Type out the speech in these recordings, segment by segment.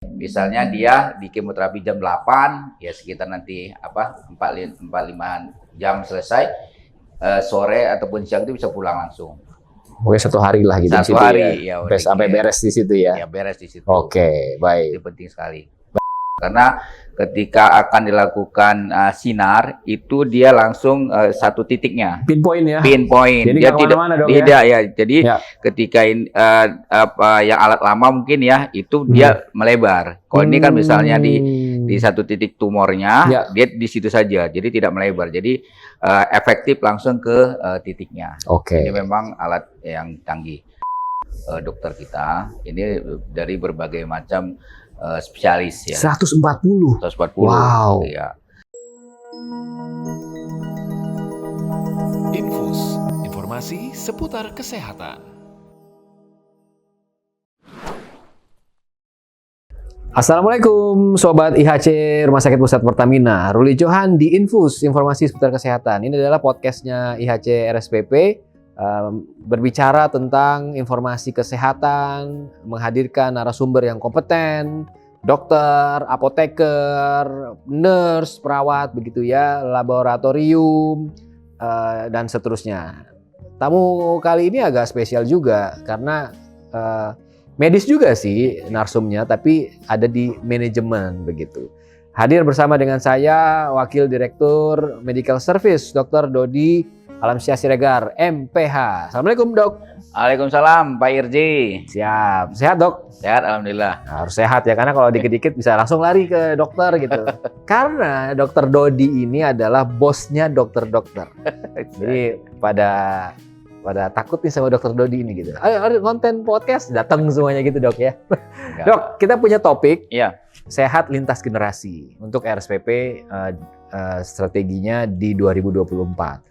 Misalnya dia di kemoterapi jam 8, ya sekitar nanti 45 jam selesai, sore ataupun siang itu bisa pulang langsung. Oke, 1 hari lah gitu di Satu situ hari, ya. ya Sampai beres di situ ya. Ya beres di situ. Oke, baik. Itu penting sekali. Karena ketika akan dilakukan sinar, itu dia langsung satu titiknya. Pinpoint ya. Pinpoint. Jadi dia tidak ya. Jadi ketika yang alat lama mungkin ya itu dia melebar. Kalau ini kan misalnya di satu titik tumornya, dia di situ saja. Jadi tidak melebar. Jadi efektif langsung ke titiknya. Oke. Ini memang alat yang canggih. Dokter kita ini dari berbagai macam spesialis ya. 140. Wow. Ya. Infus, informasi seputar kesehatan. Assalamualaikum Sobat IHC Rumah Sakit Pusat Pertamina. Ruli Johan di Infus, informasi seputar kesehatan. Ini adalah podcastnya IHC RSPP. Berbicara tentang informasi kesehatan, menghadirkan narasumber yang kompeten, dokter, apoteker, nurse, perawat, begitu ya, laboratorium, dan seterusnya. Tamu kali ini agak spesial juga karena medis juga sih narsumnya, tapi ada di manajemen begitu. Hadir bersama dengan saya Wakil Direktur Medical Service Dr. Dodi Alamsyah Siregar, MPH. Assalamualaikum dok. Waalaikumsalam Pak Irji. Siap, sehat dok? Sehat alhamdulillah. Nah, harus sehat ya, karena kalau dikit-dikit bisa langsung lari ke dokter gitu. Karena dokter Dodi ini adalah bosnya dokter-dokter. Jadi pada takut nih sama dokter Dodi ini gitu. Ayo konten podcast datang semuanya gitu dok ya. Dok, kita punya topik. Iya. Sehat lintas generasi untuk RSPP strateginya di 2024.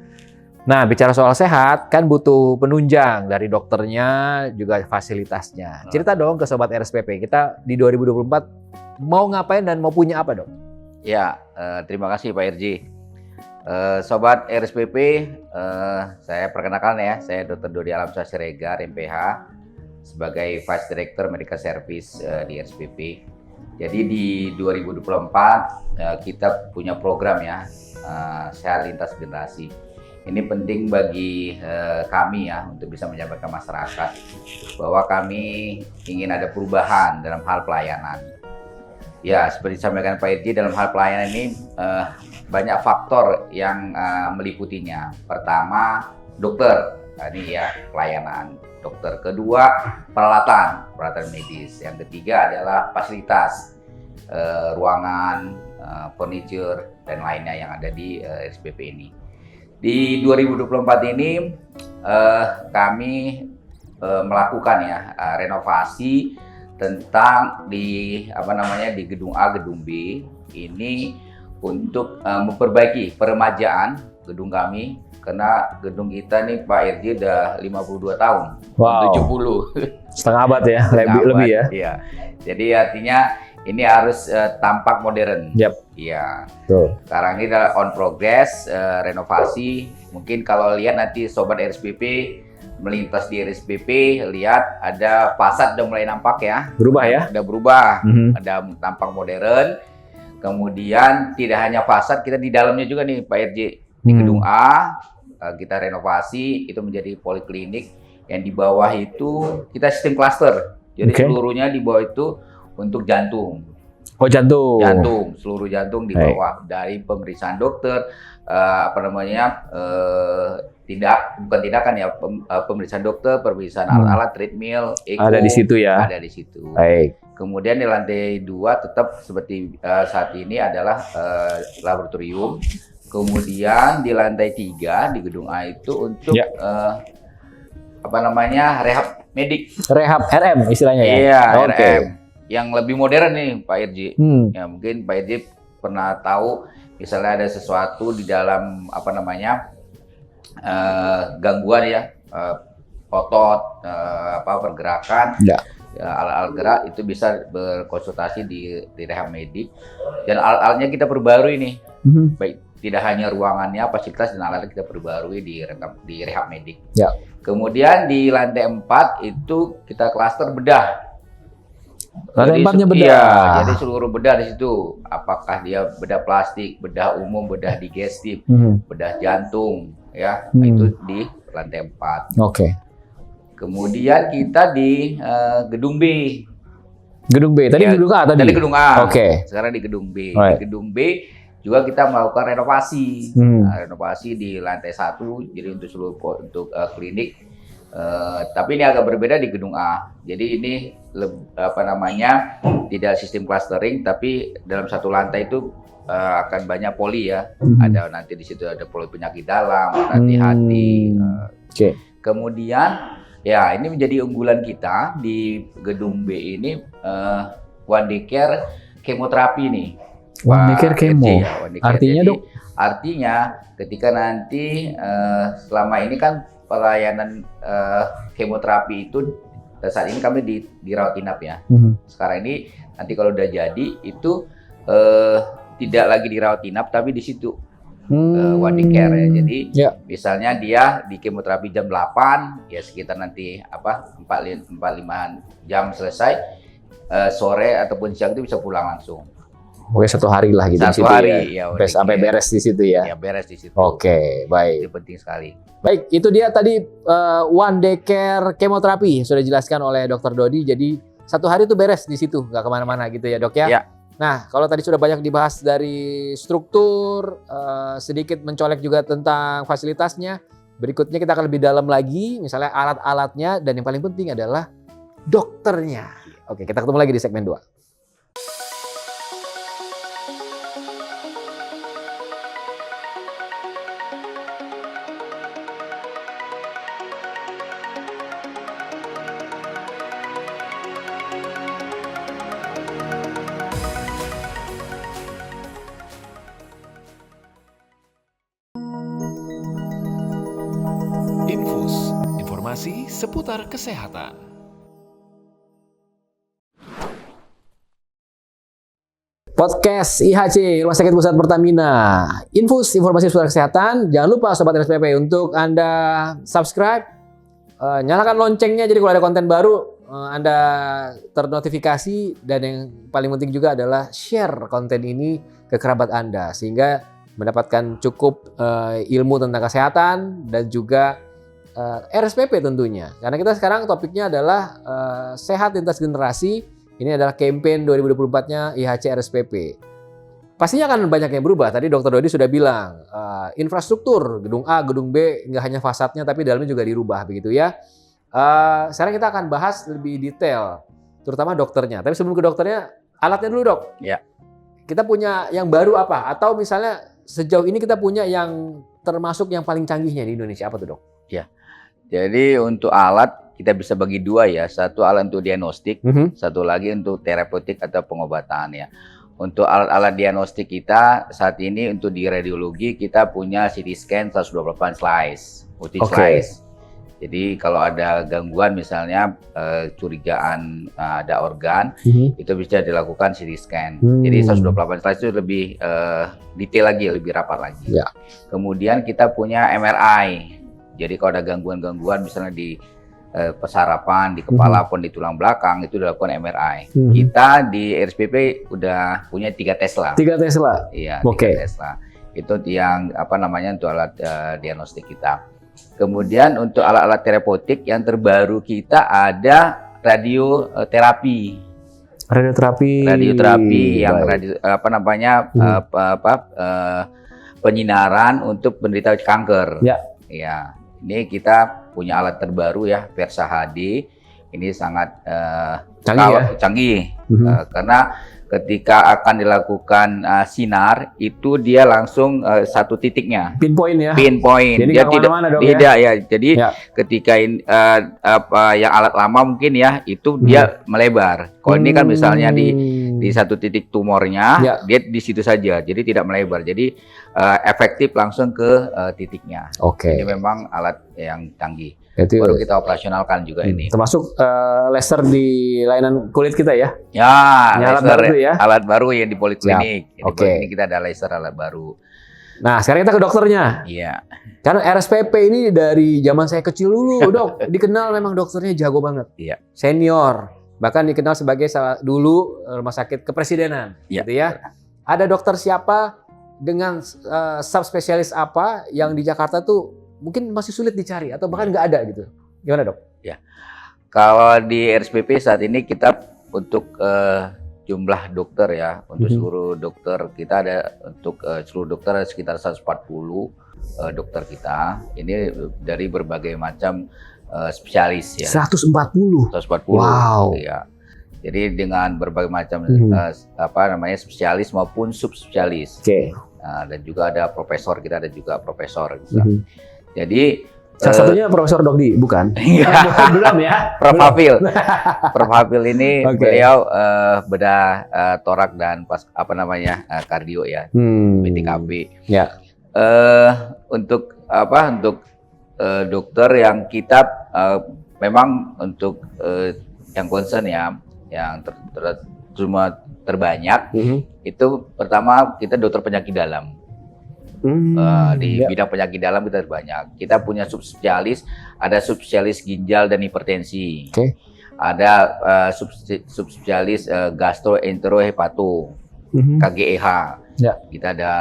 Nah, bicara soal sehat, kan butuh penunjang dari dokternya, juga fasilitasnya. Cerita dong ke Sobat RSPP, kita di 2024 mau ngapain dan mau punya apa dong? Ya, terima kasih Pak Irji. Sobat RSPP, saya perkenalkan ya, saya Dr. Dodi Alamsyah Siregar, MPH, sebagai Vice Director Medical Service di RSPP. Jadi di 2024 kita punya program ya, Sehat Lintas Generasi. Ini penting bagi kami ya untuk bisa menyampaikan masyarakat bahwa kami ingin ada perubahan dalam hal pelayanan. Ya, seperti disampaikan Pak Irji, dalam hal pelayanan ini banyak faktor yang meliputinya. Pertama, dokter, ini ya pelayanan dokter. Kedua, peralatan medis. Yang ketiga adalah fasilitas, ruangan, furniture dan lainnya yang ada di RSPP ini. Di 2024 ini kami melakukan ya renovasi tentang di gedung A, gedung B ini untuk memperbaiki peremajaan gedung kami, karena gedung kita nih Pak Irji udah 52 tahun. Wow. 70. Setengah abad ya, lebih ya. Iya. Jadi artinya ini harus tampak modern. Yap. Iya. Tuh. Sekarang ini adalah on progress renovasi. Mungkin kalau lihat nanti Sobat RSPP melintas di RSPP, lihat ada fasad udah mulai nampak ya. Berubah ya? Udah berubah. Ada tampak modern. Kemudian tidak hanya fasad, kita di dalamnya juga nih Pak RJ. Di gedung A kita renovasi, itu menjadi poliklinik. Yang di bawah itu kita sistem klaster. Jadi seluruhnya di bawah itu untuk jantung. Oh, jantung. Jantung, seluruh jantung di bawah. Dari pemeriksaan dokter, pemeriksaan dokter, pemeriksaan alat-alat, treadmill, echo. Ada di situ ya? Ada di situ. Baik. Kemudian di lantai 2 tetap seperti saat ini adalah laboratorium. Kemudian di lantai 3 di gedung A itu untuk rehab medik. Rehab RM istilahnya ya? Iya, RM. Yang lebih modern nih Pak Irji. Ya mungkin Pak Irji pernah tahu misalnya ada sesuatu di dalam gangguan ya, otot, pergerakan, alat-alat gerak itu bisa berkonsultasi di rehab medik. Dan alat-alatnya kita perbarui nih. Baik, tidak hanya ruangannya, fasilitas dan alat kita perbarui di rehab medik. Ya. Kemudian di lantai 4 itu kita klaster bedah. Lantai 4-nya bedah. Iya, jadi seluruh bedah di situ. Apakah dia bedah plastik, bedah umum, bedah digestif, bedah jantung, ya. Nah, itu di lantai 4. Oke. Kemudian kita di gedung B. Gedung B. Tadi Ya, gedung A tadi. Tadi gedung A. Oke. Sekarang di gedung B. Alright. Di gedung B juga kita melakukan renovasi. Nah, renovasi di lantai 1, jadi untuk seluruh klinik. Tapi ini agak berbeda di gedung A. Jadi ini tidak sistem clustering, tapi dalam satu lantai itu akan banyak poli ya. Ada nanti di situ ada poli penyakit dalam, nanti hati. Oke. Kemudian ya ini menjadi unggulan kita di gedung B ini One Day Care kemoterapi nih. One Day Care kemo. Ya, One Day Care. Artinya, Jadi, Dok? Artinya ketika nanti selama ini kan pelayanan kemoterapi itu saat ini kami di rawat inap ya. Sekarang ini nanti kalau udah jadi itu tidak lagi di rawat inap tapi di situ One Day Care ya. Jadi misalnya dia di kemoterapi jam 8 ya sekitar nanti 45 jam selesai, sore ataupun siang itu bisa pulang langsung. Oke, 1 hari lah gitu. Satu hari ya. Sampai beres di situ ya. Ya beres di situ. Oke, baik. Itu penting sekali. Baik, itu dia tadi One Day Care kemoterapi sudah dijelaskan oleh Dr. Dodi. Jadi 1 hari itu beres di situ, nggak kemana-mana gitu ya, Dok ya. Ya. Nah, kalau tadi sudah banyak dibahas dari struktur, sedikit mencolek juga tentang fasilitasnya. Berikutnya kita akan lebih dalam lagi, misalnya alat-alatnya dan yang paling penting adalah dokternya. Oke, kita ketemu lagi di segmen 2. Infus, informasi seputar kesehatan. Podcast IHC, Rumah Sakit Pusat Pertamina. Infus, informasi seputar kesehatan. Jangan lupa Sobat RSPP untuk Anda subscribe, nyalakan loncengnya jadi kalau ada konten baru Anda ternotifikasi, dan yang paling penting juga adalah share konten ini ke kerabat Anda sehingga mendapatkan cukup ilmu tentang kesehatan dan juga RSPP tentunya. Karena kita sekarang topiknya adalah sehat lintas generasi. Ini adalah campaign 2024-nya IHC RSPP. Pastinya akan banyak yang berubah. Tadi Dr. Dodi sudah bilang, infrastruktur gedung A, gedung B nggak hanya fasadnya tapi dalamnya juga dirubah begitu ya. Sekarang kita akan bahas lebih detail, terutama dokternya. Tapi sebelum ke dokternya, alatnya dulu, Dok. Ya. Kita punya yang baru apa? Atau misalnya sejauh ini kita punya yang termasuk yang paling canggihnya di Indonesia apa tuh, Dok? Ya. Jadi untuk alat kita bisa bagi 2 ya. Satu alat untuk diagnostik, satu lagi untuk terapeutik atau pengobatan ya. Untuk alat-alat diagnostik kita saat ini untuk di radiologi kita punya CT scan 128 slice, multi slice. Jadi kalau ada gangguan misalnya curigaan ada organ, itu bisa dilakukan CT scan. Jadi 128 slice itu lebih detail lagi, lebih rapat lagi. Ya. Kemudian kita punya MRI. Jadi kalau ada gangguan-gangguan misalnya di pesarapan, di kepala pun di tulang belakang itu dilakukan MRI. Kita di RSPP udah punya 3 Tesla. 3 Tesla. Iya, Oke. 3 Tesla. Itu yang untuk alat diagnostik kita. Kemudian untuk alat-alat terapeutik yang terbaru kita ada radioterapi. Radioterapi yang penyinaran untuk penderita kanker. Ya. Ya. Ini kita punya alat terbaru ya, Versa HD. Ini sangat canggih. Karena ketika akan dilakukan sinar, itu dia langsung satu titiknya. Pinpoint ya. Pinpoint. Jadi dia tidak ya. Jadi ketika yang alat lama mungkin ya, itu dia melebar. Kalau ini kan misalnya di satu titik tumornya, dia di situ saja. Jadi tidak melebar. Jadi efektif langsung ke titiknya. Oke. Ini memang alat yang canggih. Itu baru kita operasionalkan juga ini. Termasuk laser di layanan kulit kita ya? Ya, alat baru ya? Alat baru yang di poliklinik. Oke. Ini kita ada laser alat baru. Nah, sekarang kita ke dokternya. Iya. Karena RSPP ini dari zaman saya kecil dulu, Dok. Dikenal memang dokternya jago banget. Iya. Senior. Bahkan dikenal sebagai dulu rumah sakit kepresidenan, Ya. gitu ya. Ada dokter siapa dengan subspesialis apa yang di Jakarta tuh mungkin masih sulit dicari atau bahkan nggak ada gitu. Gimana, Dok? Kalau di RSPP saat ini kita untuk jumlah dokter ya, untuk seluruh dokter kita ada untuk seluruh dokter ada sekitar 140 dokter kita. Ini dari berbagai macam spesialis ya. 140. 140. Wow. Ya. Jadi dengan berbagai macam spesialis maupun subspesialis. Oke. Dan juga ada profesor, kita ada juga profesor. Jadi Salah satunya Profesor Dogdi, bukan? Belum ya? Prof. Hafil. Prof. Hafil ini beliau bedah torak dan kardio ya, BTKB. Ya. Untuk dokter yang kita memang untuk yang concern ya, yang cuma terbanyak itu pertama kita dokter penyakit dalam. Di bidang penyakit dalam kita banyak. Kita punya subspesialis, ada subspesialis ginjal dan hipertensi. Ada subspesialis gastroenterohepato, KGEH. Kita ada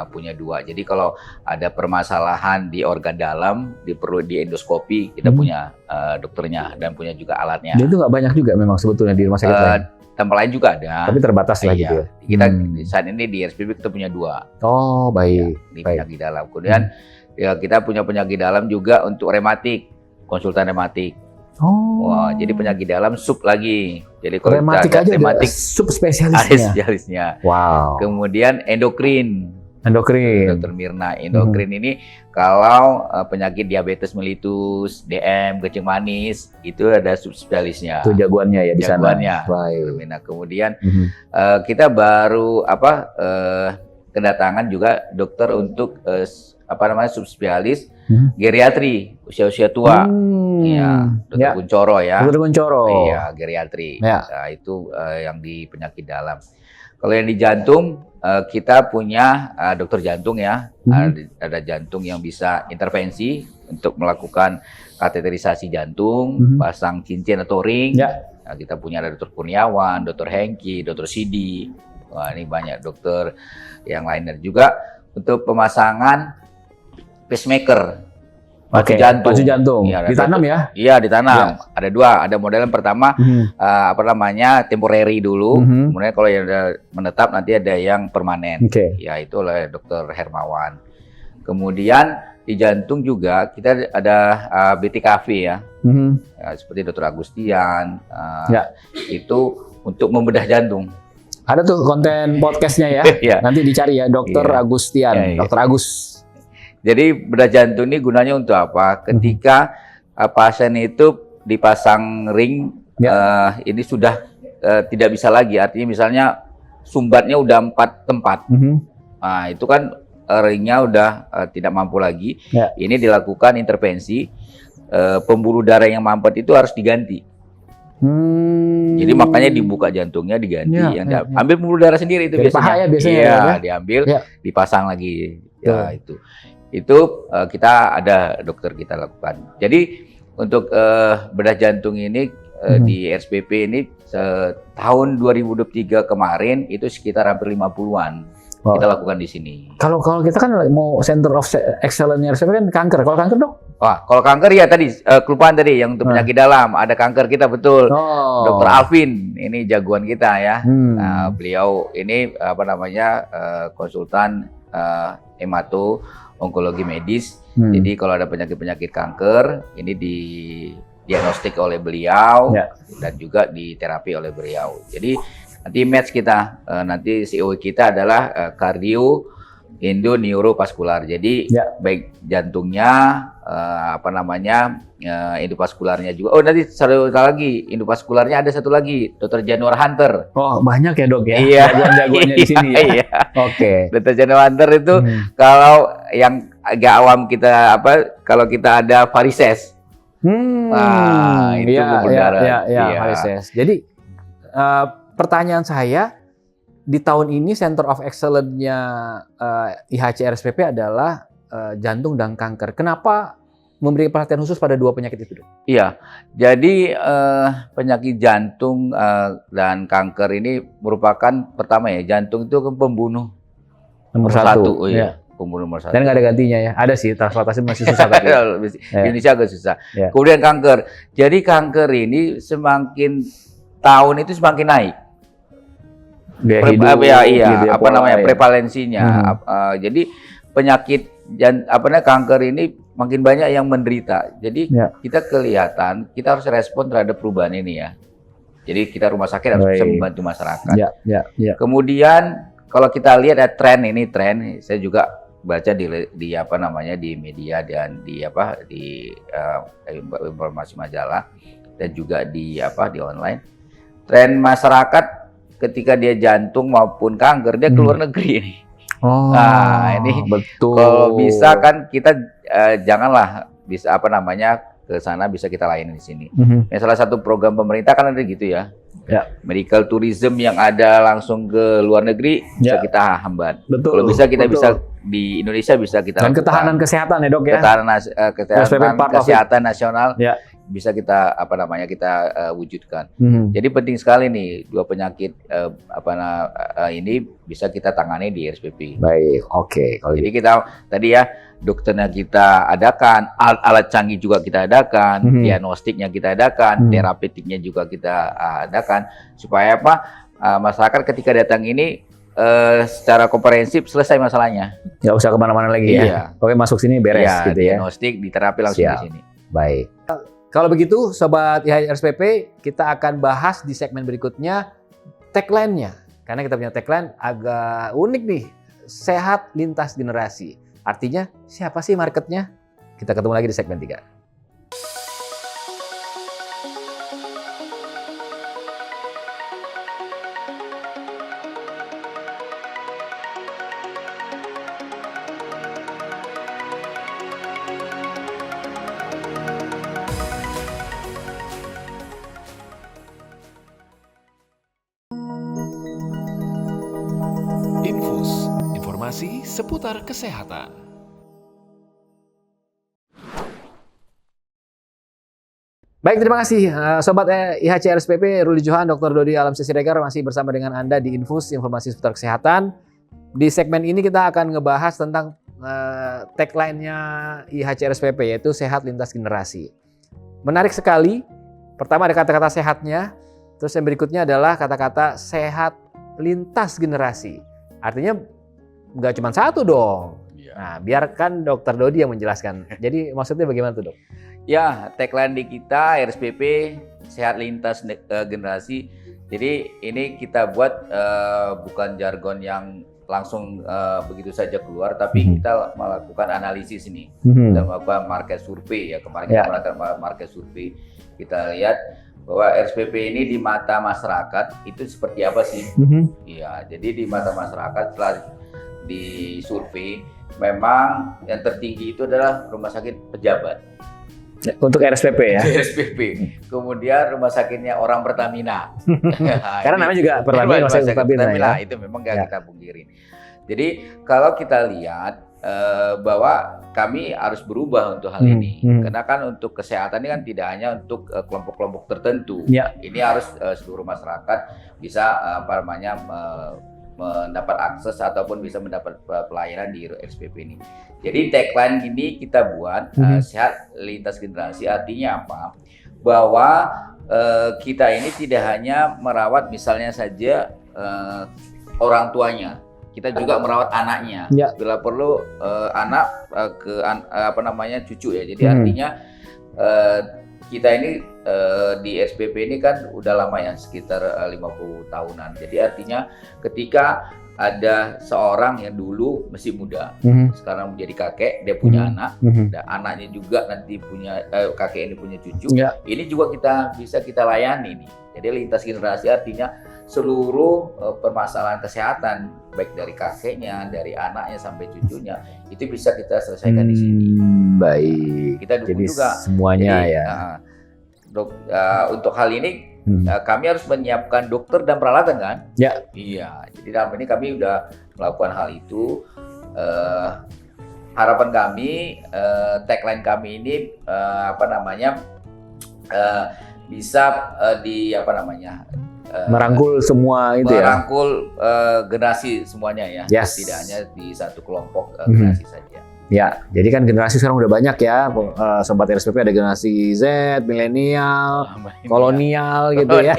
punya 2. Jadi kalau ada permasalahan di organ dalam, perlu di endoskopi, kita punya dokternya dan punya juga alatnya. Dan itu nggak banyak juga memang sebetulnya di rumah sakit lain. Tempat lain juga ada. Tapi terbatas lah gitu ya. Kita saat ini di RSPP kita punya 2. Oh, baik. Di penyakit dalam. Kemudian ya kita punya penyakit dalam juga untuk rematik, konsultan rematik. Wah, jadi penyakit dalam sub lagi. Jadi kalau rematik kita aja rematik subspesialisnya. ada spesialisnya. Wow. Kemudian endokrin. Dokter Mirna, endokrin ini kalau penyakit diabetes mellitus, DM, kencing manis, itu ada subspesialisnya. Itu jagoannya ya di sana. Baik. Nah, kemudian kita baru kedatangan juga dokter untuk subspesialis geriatri, usia-usia tua. Ya, dokter Kuncoro ya. Dokter Kuncoro. Iya, geriatri. Nah, itu yang di penyakit dalam. Kalau yang di jantung, kita punya dokter jantung ya. Ada jantung yang bisa intervensi untuk melakukan kateterisasi jantung, pasang cincin atau ring. Nah, kita punya ada dokter Kurniawan, dokter Hengki, dokter Sidi. Wah, ini banyak dokter yang lainnya juga untuk pemasangan pacemaker. Pacu jantung. Ya, ditanam ya? Iya, ditanam. Ya. Ada 2. Ada model yang pertama temporary dulu. Kemudian kalau yang menetap nanti ada yang permanen. Ya, itu oleh Dokter Hermawan. Kemudian di jantung juga kita ada BTKV ya. Ya, seperti Dokter Agustian. Itu untuk membedah jantung. Ada tuh konten podcastnya ya. Nanti dicari ya, Dokter Agustian, Dokter Agus. Jadi bedah jantung ini gunanya untuk apa? Ketika pasien itu dipasang ring, ini sudah tidak bisa lagi. Artinya misalnya sumbatnya udah 4 tempat. Nah, itu kan ringnya udah tidak mampu lagi. Ini dilakukan intervensi. Pembuluh darah yang mampet itu harus diganti. Jadi makanya dibuka jantungnya, diganti. Ambil pembuluh darah sendiri itu biasanya. Biasanya diambil, dipasang lagi. Ya, itu kita ada dokter kita lakukan. Jadi untuk bedah jantung ini di RSPP ini tahun 2023 kemarin itu sekitar hampir 50-an kita lakukan di sini. Kalau kita kan mau Center of Excellence RSPP kan kanker. Kalau kanker, Dok? Wah, kalau kanker ya tadi kelupaan tadi yang untuk penyakit dalam ada kanker kita betul. Dokter Alvin ini jagoan kita ya. Nah, beliau ini konsultan hemato onkologi medis. Jadi kalau ada penyakit-penyakit kanker ini diagnostik oleh beliau dan juga diterapi oleh beliau. Jadi nanti match kita nanti CEO kita adalah kardio Indo Neurovaskular. Jadi baik jantungnya endovaskularnya juga. Oh, nanti satu lagi endovaskularnya ada satu lagi, Dr. Januar Hunter. Oh, banyak ya, Dok ya. Iya. Jagoan-jagoannya di sini ya. Iya. Oke. Dr. Januar Hunter itu kalau yang agak awam kita kalau kita ada varises. Nah, itu ya, varises. Jadi pertanyaan saya di tahun ini Center of Excellence-nya IHC RSPP adalah jantung dan kanker. Kenapa memberi perhatian khusus pada dua penyakit itu, Dok? Iya, jadi penyakit jantung dan kanker ini merupakan pertama ya, jantung itu kan pembunuh Nomor satu. Oh iya, pembunuh nomor satu. Dan nggak ada gantinya ya. Ada sih, transplantasi masih susah tapi. Indonesia agak susah. Ya. Kemudian kanker. Jadi kanker ini semakin tahun itu semakin naik. Biaya hidup, Prevalensinya. Jadi penyakit kanker ini makin banyak yang menderita. Jadi kita kelihatan, kita harus respon terhadap perubahan ini ya. Jadi kita rumah sakit harus bisa membantu masyarakat. Kemudian kalau kita lihat ada tren, saya juga baca di media dan di informasi majalah dan juga di online. Tren masyarakat ketika dia jantung maupun kanker dia keluar negeri ini. Nah, ini betul. Kalau bisa kan kita janganlah bisa ke sana, bisa kita layani di sini. Salah satu program pemerintah kan ada gitu ya. Medical tourism yang ada langsung ke luar negeri bisa kita hambat. Kalau bisa kita bisa di Indonesia bisa kita dan lakukan. Ketahanan kesehatan ya, Dok ya. Ketahanan kesehatan nasional bisa kita kita wujudkan. Jadi penting sekali nih dua penyakit ini bisa kita tangani di RSPP. Baik, oke. Jadi kita tadi ya dokternya kita adakan, alat canggih juga kita adakan, diagnostiknya kita adakan, terapeutiknya juga kita adakan supaya masyarakat ketika datang ini secara komprehensif selesai masalahnya. Nggak usah kemana-mana lagi ya. Oke, masuk sini beres gitu ya. Diagnostik, diterapi langsung di sini. Baik. Kalau begitu, Sobat IHC RSPP, kita akan bahas di segmen berikutnya tagline-nya. Karena kita punya tagline agak unik nih, sehat lintas generasi. Artinya, siapa sih marketnya? Kita ketemu lagi di segmen 3. Infus, informasi seputar kesehatan. Baik, terima kasih Sobat IHC RSPP, Ruli Johan, Dr. Dodi Alamsyah Siregar masih bersama dengan Anda di Infus, informasi seputar kesehatan. Di segmen ini kita akan ngebahas tentang tagline-nya IHC RSPP, yaitu sehat lintas generasi. Menarik sekali. Pertama ada kata-kata sehatnya, terus yang berikutnya adalah kata-kata sehat lintas generasi. Artinya nggak cuma satu dong. Nah, biarkan Dr. Dodi yang menjelaskan. Jadi maksudnya bagaimana tuh, Dok? Ya, tagline di kita RSPP sehat lintas generasi. Jadi ini kita buat bukan jargon yang langsung begitu saja keluar, tapi kita melakukan analisis ini. Kita melakukan market survey ya. Kemarin kita melakukan market survey. Kita lihat bahwa RSPP ini di mata masyarakat itu seperti apa sih? Iya, jadi di mata masyarakat setelah disurvei memang yang tertinggi itu adalah rumah sakit pejabat. Untuk RSPP ya? RSPP. Kemudian rumah sakitnya orang Pertamina. Karena namanya juga Pertamina, Pertamina ya? Itu memang nggak kita pungkiri. Jadi kalau kita lihat bahwa kami harus berubah untuk hal ini, karena kan untuk kesehatan ini kan tidak hanya untuk kelompok-kelompok tertentu. Ini harus seluruh masyarakat bisa mendapat akses ataupun bisa mendapat pelayanan di RSPP ini. Jadi tagline ini kita buat sehat lintas generasi, artinya apa? Bahwa kita ini tidak hanya merawat misalnya saja orang tuanya, kita juga merawat anaknya. Bila perlu anak cucu ya. Jadi artinya kita ini di SPP ini kan udah lama ya, sekitar 50 tahunan. Jadi artinya ketika ada seorang yang dulu masih muda, sekarang menjadi kakek, dia punya anak, dan anaknya juga nanti punya kakek ini punya cucu. Ini juga bisa kita layani nih. Jadi lintas generasi artinya seluruh permasalahan kesehatan baik dari kakeknya, dari anaknya sampai cucunya itu bisa kita selesaikan di sini. Baik. Kita dukung juga semuanya. Jadi, ya. Untuk hal ini kami harus menyiapkan dokter dan peralatan kan? Iya. Jadi dalam ini kami udah melakukan hal itu. harapan kami, tagline kami ini bisa Merangkul semua itu ya. merangkul generasi semuanya ya, Yes. tidak hanya di satu kelompok Mhm. generasi saja. Ya, jadi kan generasi sekarang udah banyak ya, Sobat RSPP, ada generasi Z, milenial, kolonial gitu ya.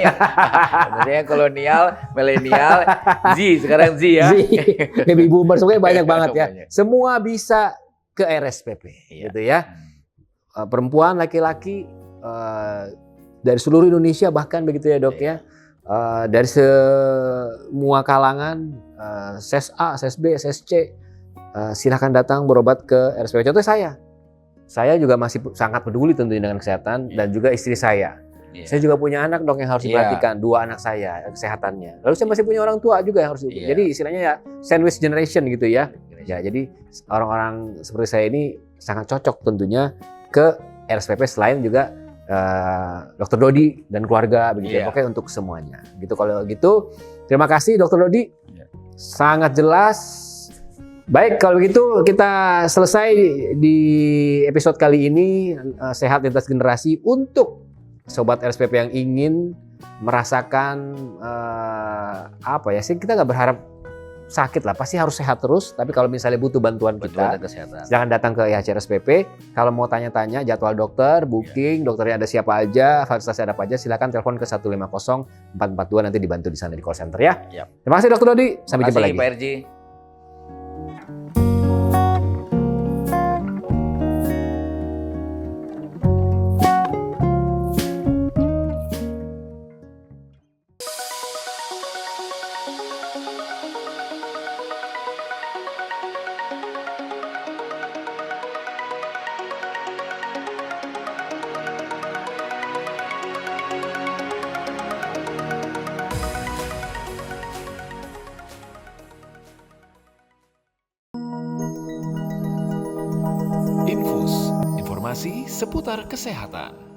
Maksudnya kolonial, milenial, Z, sekarang Z ya. Baby boomer, semuanya banyak banget ya. Banyak. Semua bisa ke RSPP Iya. gitu ya. Perempuan, laki-laki dari seluruh Indonesia bahkan begitu ya dok ya. Dari semua kalangan, ses A, ses B, ses C, silahkan datang berobat ke RSPP. Contoh saya juga masih sangat peduli tentunya dengan kesehatan dan juga istri saya. Iya. Saya juga punya anak dok yang harus Iya. diperhatikan, 2 anak saya kesehatannya. Lalu saya masih punya orang tua juga yang harus Iya. jadi istilahnya ya sandwich generation gitu ya. Ya, jadi orang-orang seperti saya ini sangat cocok tentunya ke RSPP selain juga Dr. Dodi dan keluarga begitu ya. Iya. Pokoknya untuk semuanya. Gitu kalau gitu. Terima kasih Dr. Dodi. Iya. Sangat jelas. Baik, kalau begitu kita selesai di episode kali ini, sehat lintas generasi untuk sobat RSPP yang ingin merasakan kita nggak berharap sakit lah, pasti harus sehat terus. Tapi kalau misalnya butuh bantuan Bantuan kita, kesehatan. silakan datang ke IHC RSPP. Kalau mau tanya-tanya jadwal dokter, booking, dokternya ada siapa aja, fasilitasnya ada apa aja, silakan telepon ke 150 442, nanti dibantu di sana di call center ya. Yap. Terima kasih Dr. Dodi, sampai jumpa lagi. Terima kasih Pak RJ. Infus, informasi seputar kesehatan.